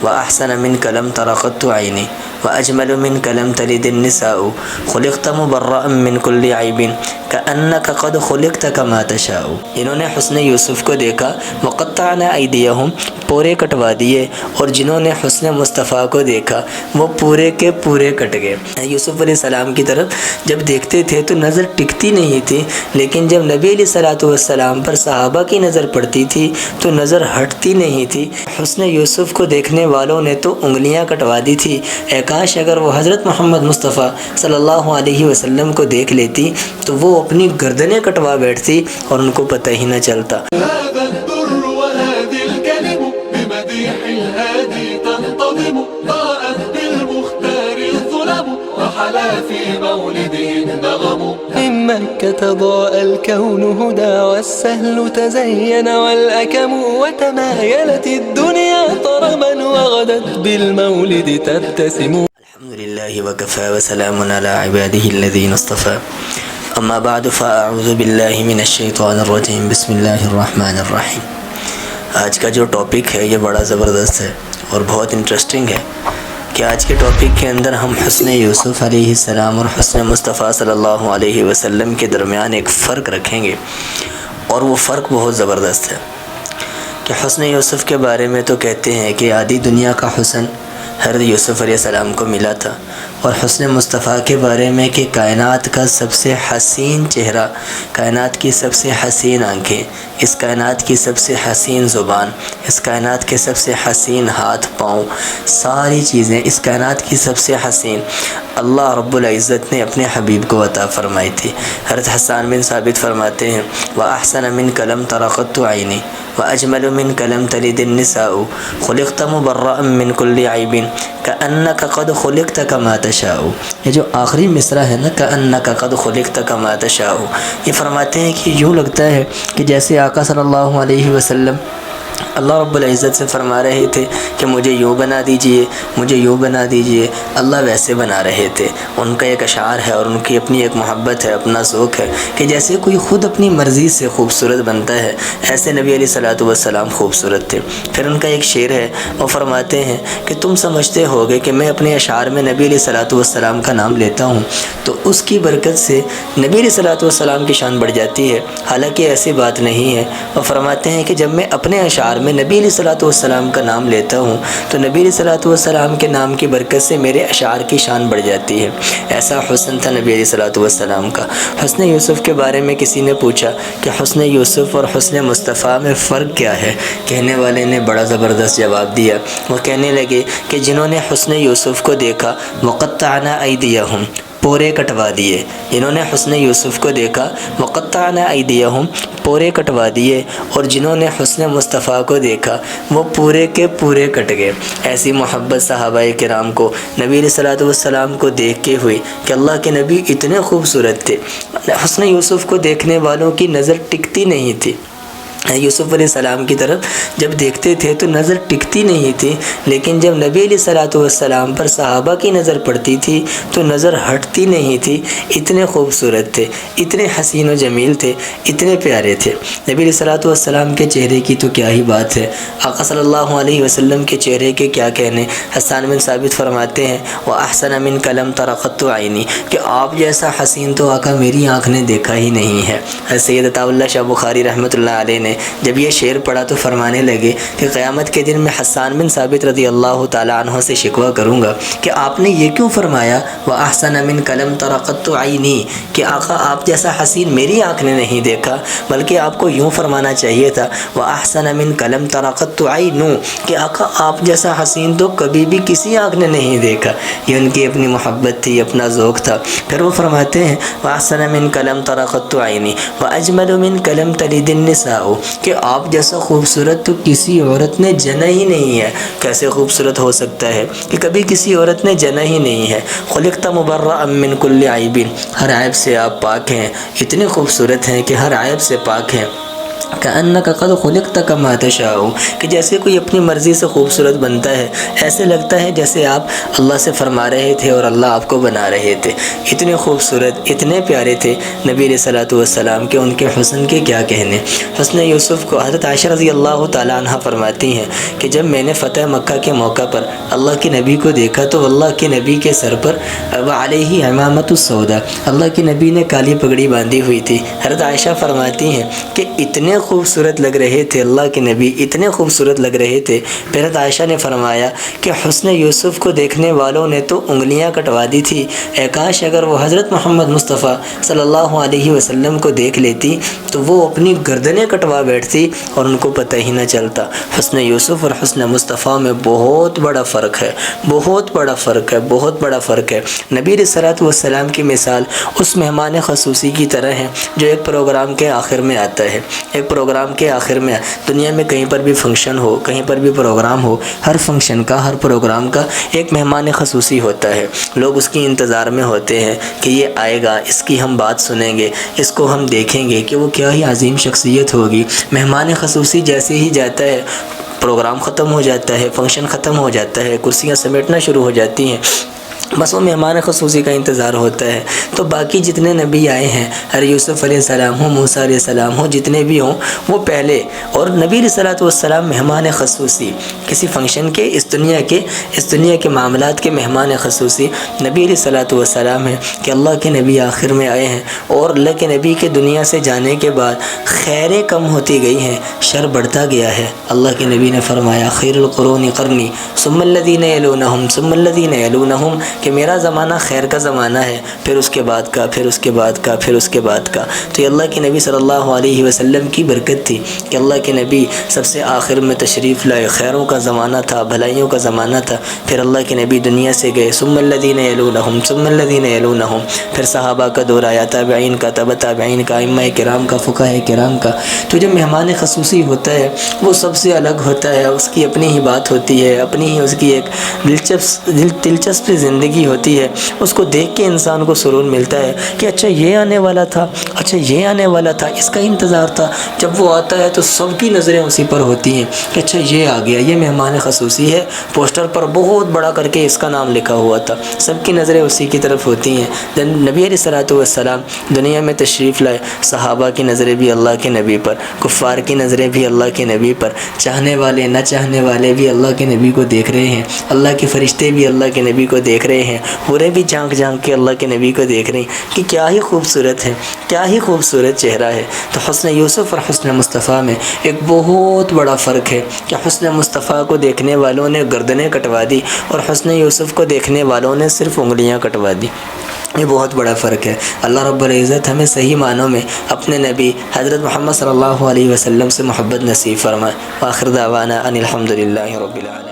وأحسن منك لم تر قط عيني وأجمل منك لم تلد النساء خلقت مبرأ من كل عيب كأنك قد خلقت كما تشاء۔ انہوں نے حسن یوسف کو دیکھا، وقطعنا ایدیہم، پورے کٹوا دیے، اور جنہوں نے حسن مصطفیٰ کو دیکھا وہ پورے کے پورے کٹ گئے۔ یوسف علیہ السلام کی طرف جب دیکھتے تھے تو نظر ٹکتی نہیں تھی، لیکن جب نبی علیہ السلام پر صحابہ کی نظر پڑتی تھی تو نظر ہٹتی نہیں تھی۔ حسن یوسف کو دیکھنے والوں نے تو انگلیاں کٹوا دی تھی، اے کاش اگر وہ حضرت محمد مصطفیٰ صلی اللہ علیہ وسلم کو دیکھ لیتی تو وہ اپنی گردنیں کٹوا بیٹھتی اور ان کو پتہ ہی نہ چلتا۔ في مولد نغم من مكة ضاء الكون هدى والسهل تزين والأكم وتمايلت الدنيا طربا وغدت بالمولد تبتسم۔ الحمد لله وكفى وسلام على عباده الذين اصطفى، أما بعد فأعوذ بالله من الشيطان الرجيم، بسم الله الرحمن الرحيم۔ آج کا جو ٹاپک ہے یہ بڑا زبردست ہے اور بہت انٹرسٹنگ ہے کہ آج کے ٹاپک کے اندر ہم حسن یوسف علیہ السلام اور حسن مصطفیٰ صلی اللہ علیہ وسلم کے درمیان ایک فرق رکھیں گے، اور وہ فرق بہت زبردست ہے کہ حسن یوسف کے بارے میں تو کہتے ہیں کہ آدھی دنیا کا حسن حضرت یوسف علیہ السلام کو ملا تھا، اور حسن مصطفیٰ کے بارے میں کہ کائنات کا سب سے حسین چہرہ، کائنات کی سب سے حسین آنکھیں، اس کائنات کی سب سے حسین زبان، اس کائنات کے سب سے حسین ہاتھ پاؤں، ساری چیزیں اس کائنات کی سب سے حسین اللہ رب العزت نے اپنے حبیب کو عطا فرمائی تھی۔ حضرت حسان بن ثابت فرماتے ہیں وَأَحْسَنَ مِنْكَ لَمْ تَرَ قَطُّ عَيْنِي وَأَجْمَلُ مِنْكَ لَمْ تَلِدِ النِّسَاءُ خُلِقْتَ مُبَرَّأً مِنْ كُلِّ عَيْبٍ كَأَنَّكَ قَدْ خُلِقْتَ كَمَا تَشَاءُ۔ یہ جو آخری مصرع ہے نا كَأَنَّكَ قَدْ خُلِقْتَ كَمَا تَشَاءُ، یہ فرماتے ہیں کہ یوں لگتا ہے کہ جیسے آقا صلی اللہ علیہ وسلم اللہ رب العزت سے فرما رہے تھے کہ مجھے یوں بنا دیجئے، مجھے یوں بنا دیجئے، اللہ ویسے بنا رہے تھے۔ ان کا ایک اشعار ہے اور ان کی اپنی ایک محبت ہے، اپنا ذوق ہے کہ جیسے کوئی خود اپنی مرضی سے خوبصورت بنتا ہے، ایسے نبی علیہ الصلوۃ والسلام خوبصورت تھے۔ پھر ان کا ایک شعر ہے، وہ فرماتے ہیں کہ تم سمجھتے ہوگے کہ میں اپنے اشعار میں نبی علیہ الصلوۃ والسلام کا نام لیتا ہوں تو اس کی برکت سے نبی علیہ الصلوۃ والسلام کی شان بڑھ جاتی ہے، حالانکہ ایسی بات نہیں ہے۔ وہ فرماتے ہیں کہ جب میں اپنے اشعار میں نبی علیہ الصلوۃ والسلام کا نام لیتا ہوں تو نبی علیہ الصلوۃ والسلام کے نام کی برکت سے میرے اشعار کی شان بڑھ جاتی ہے۔ ایسا حسن تھا نبی علیہ الصلوۃ والسلام کا۔ حسن یوسف کے بارے میں کسی نے پوچھا کہ حسن یوسف اور حسن مصطفیٰ میں فرق کیا ہے؟ کہنے والے نے بڑا زبردست جواب دیا۔ وہ کہنے لگے کہ جنہوں نے حسن یوسف کو دیکھا وقطعنا ایدیہم، پورے کٹوا دیے۔ انہوں نے حسن یوسف کو دیکھا وقطعنا ایدیہم، پورے کٹوا دیے، اور جنہوں نے حسن مصطفیٰ کو دیکھا وہ پورے کے پورے کٹ گئے۔ ایسی محبت صحابہ کرام کو نبی علیہ الصلوۃ والسلام کو دیکھ کے ہوئی کہ اللہ کے نبی اتنے خوبصورت تھے، حسن یوسف کو دیکھنے والوں کی نظر ٹکتی نہیں تھی۔ یوسف علیہ السلام کی طرف جب دیکھتے تھے تو نظر ٹکتی نہیں تھی، لیکن جب نبی علیہ الصلوۃ والسلام پر صحابہ کی نظر پڑتی تھی تو نظر ہٹتی نہیں تھی۔ اتنے خوبصورت تھے، اتنے حسین و جمیل تھے، اتنے پیارے تھے۔ نبی علیہ الصلوۃ والسلام کے چہرے کی تو کیا ہی بات ہے، آقا صلی اللہ علیہ وسلم کے چہرے کے کیا کہنے۔ حسان بن ثابت فرماتے ہیں وَأَحْسَنَ مِنْكَ لَمْ تَرَ قَطُّ عَيْنِي، کہ آپ جیسا حسین تو آقا میری آنکھ نے دیکھا ہی نہیں ہے۔ سید عطا اللہ شاہ بخاری رحمۃ اللہ علیہ نے جب یہ شعر پڑھا تو فرمانے لگے کہ قیامت کے دن میں حسان بن ثابت رضی اللہ تعالیٰ عنہ سے شکوہ کروں گا کہ آپ نے یہ کیوں فرمایا وَأَحْسَنَ مِنْكَ لَمْ تَرَ قَطُّ عَيْنِي، کہ آقا آپ جیسا حسین میری آنکھ نے نہیں دیکھا، بلکہ آپ کو یوں فرمانا چاہیے تھا وَأَحْسَنَ مِنْكَ لَمْ تَرَ قَطُّ عَيْنٌ، کہ آقا آپ جیسا حسین تو کبھی بھی کسی آنکھ نے نہیں دیکھا۔ یہ ان کی اپنی محبت تھی، اپنا ذوق تھا۔ پھر وہ فرماتے ہیں وَأَحْسَنَ مِنْكَ لَمْ تَرَ قَطُّ عَيْنِي وَأَجْمَلُ مِنْكَ لَمْ تَلِدِ النِّسَاءُ، کہ آپ جیسا خوبصورت تو کسی عورت نے جنا ہی نہیں ہے۔ کیسے خوبصورت ہو سکتا ہے کہ کبھی کسی عورت نے جنا ہی نہیں ہے۔ خلقت مبرأ من کل عیب، ہر عیب سے آپ پاک ہیں، اتنے خوبصورت ہیں کہ ہر عیب سے پاک ہیں۔ کأنک قد خلقت کما تشاء، کہ جیسے کوئی اپنی مرضی سے خوبصورت بنتا ہے، ایسے لگتا ہے جیسے آپ اللہ سے فرما رہے تھے اور اللہ آپ کو بنا رہے تھے۔ اتنے خوبصورت، اتنے پیارے تھے نبی علیہ الصلوۃ والسلام کہ ان کے حسن کے کیا کہنے۔ حسن یوسف کو حضرت عائشہ رضی اللہ تعالیٰ عنہ فرماتی ہیں کہ جب میں نے فتح مکہ کے موقع پر اللہ کے نبی کو دیکھا تو اللہ کے نبی کے سر پر وعلیہ عمامۃ السوداء، اللہ کے نبی نے کالی پگڑی باندھی ہوئی تھی۔ حضرت عائشہ فرماتی ہیں کہ اتنے خوبصورت لگ رہے تھے اللہ کے نبی، اتنے خوبصورت لگ رہے تھے۔ پھر حضرت عائشہ نے فرمایا کہ حسن یوسف کو دیکھنے والوں نے تو انگلیاں کٹوا دی تھی، اے کاش اگر وہ حضرت محمد مصطفیٰ صلی اللہ علیہ وسلم کو دیکھ لیتی تو وہ اپنی گردنیں کٹوا بیٹھتی اور ان کو پتہ ہی نہ چلتا۔ حسن یوسف اور حسن مصطفیٰ میں بہت بڑا فرق ہے، بہت بڑا فرق ہے، بہت بڑا فرق ہے۔ نبی علیہ الصلوۃ والسلام کی مثال اس مہمان خصوصی کی طرح ہے جو ایک پروگرام کے آخر میں آتا ہے۔ ایک پروگرام کے آخر میں دنیا میں کہیں پر بھی فنکشن ہو، کہیں پر بھی پروگرام ہو، ہر فنکشن کا، ہر پروگرام کا ایک مہمان خصوصی ہوتا ہے۔ لوگ اس کی انتظار میں ہوتے ہیں کہ یہ آئے گا، اس کی ہم بات سنیں گے، اس کو ہم دیکھیں گے کہ وہ کیا ہی عظیم شخصیت ہوگی۔ مہمان خصوصی جیسے ہی جاتا ہے، پروگرام ختم ہو جاتا ہے، فنکشن ختم ہو جاتا ہے، کرسیاں سمیٹنا شروع ہو جاتی ہیں، بس وہ مہمان خصوصی کا انتظار ہوتا ہے۔ تو باقی جتنے نبی آئے ہیں، ہر یوسف علیہ السلام ہو، موسیٰ علیہ السلام ہو، جتنے بھی ہوں وہ پہلے، اور نبی علیہ الصلوۃ والسلام مہمان خصوصی کسی فنکشن کے، اس دنیا کے معاملات کے مہمان خصوصی نبی علیہ الصلوۃ والسلام ہیں کہ اللہ کے نبی آخر میں آئے ہیں، اور اللہ کے نبی کے دنیا سے جانے کے بعد خیریں کم ہوتی گئی ہیں، شر بڑھتا گیا ہے۔ اللہ کے نبی نے فرمایا خیر القرون قرنی ثم الذین یلونہم ثم الذین یلونہم، کہ میرا زمانہ خیر کا زمانہ ہے، پھر اس کے بعد کا، پھر اس کے بعد کا، پھر اس کے بعد کا۔ تو یہ اللہ کے نبی صلی اللہ علیہ وسلم کی برکت تھی کہ اللہ کے نبی سب سے آخر میں تشریف لائے، خیروں کا زمانہ تھا، بھلائیوں کا زمانہ تھا۔ پھر اللہ کے نبی دنیا سے گئے، ثم الذین یلونہم ثم الذین یلونہم، پھر صحابہ کا دور آیا، تابعین کا، تبع تابعین کا، ائمہ کرام کا، فقہاء کرام کا۔ تو جب مہمان خصوصی ہوتا ہے وہ سب سے الگ ہوتا ہے، اس کی اپنی ہی بات ہوتی ہے، اپنی ہی اس کی ایک دلچسپ زندگی ہوتی ہے۔ اس کو دیکھ کے انسان کو سرور ملتا ہے کہ اچھا یہ آنے والا تھا، اچھا یہ آنے والا تھا، اس کا انتظار تھا۔ جب وہ آتا ہے تو سب کی نظریں اسی پر ہوتی ہیں کہ اچھا یہ آ گیا، یہ مہمان خصوصی ہے، پوسٹر پر بہت بڑا کر کے اس کا نام لکھا ہوا تھا، سب کی نظریں اسی کی طرف ہوتی ہیں۔ نبی علیہ الصلوۃ والسلام دنیا میں تشریف لائے، صحابہ کی نظریں بھی اللہ کے نبی پر، کفار کی نظریں بھی اللہ کے نبی پر، چاہنے والے نہ چاہنے والے بھی اللہ کے نبی کو دیکھ رہے ہیں، اللہ کے فرشتے بھی اللہ کے نبی کو دیکھ رہے ہیں، پورے بھی جھانک جھانک کے اللہ کے نبی کو دیکھ رہے ہیں کہ کیا ہی خوبصورت ہے، کیا ہی خوبصورت چہرہ ہے۔ تو حسن یوسف اور حسن مصطفیٰ میں ایک بہت بڑا فرق ہے کہ حسن مصطفیٰ کو دیکھنے والوں نے گردنیں کٹوا دی اور حسن یوسف کو دیکھنے والوں نے صرف انگلیاں کٹوا دی۔ یہ بہت بڑا فرق ہے۔ اللہ رب العزت ہمیں صحیح معنوں میں اپنے نبی حضرت محمد صلی اللہ علیہ وسلم سے محبت نصیب فرمائے۔ وآخر دعوانا ان الحمد للہ رب العالمین۔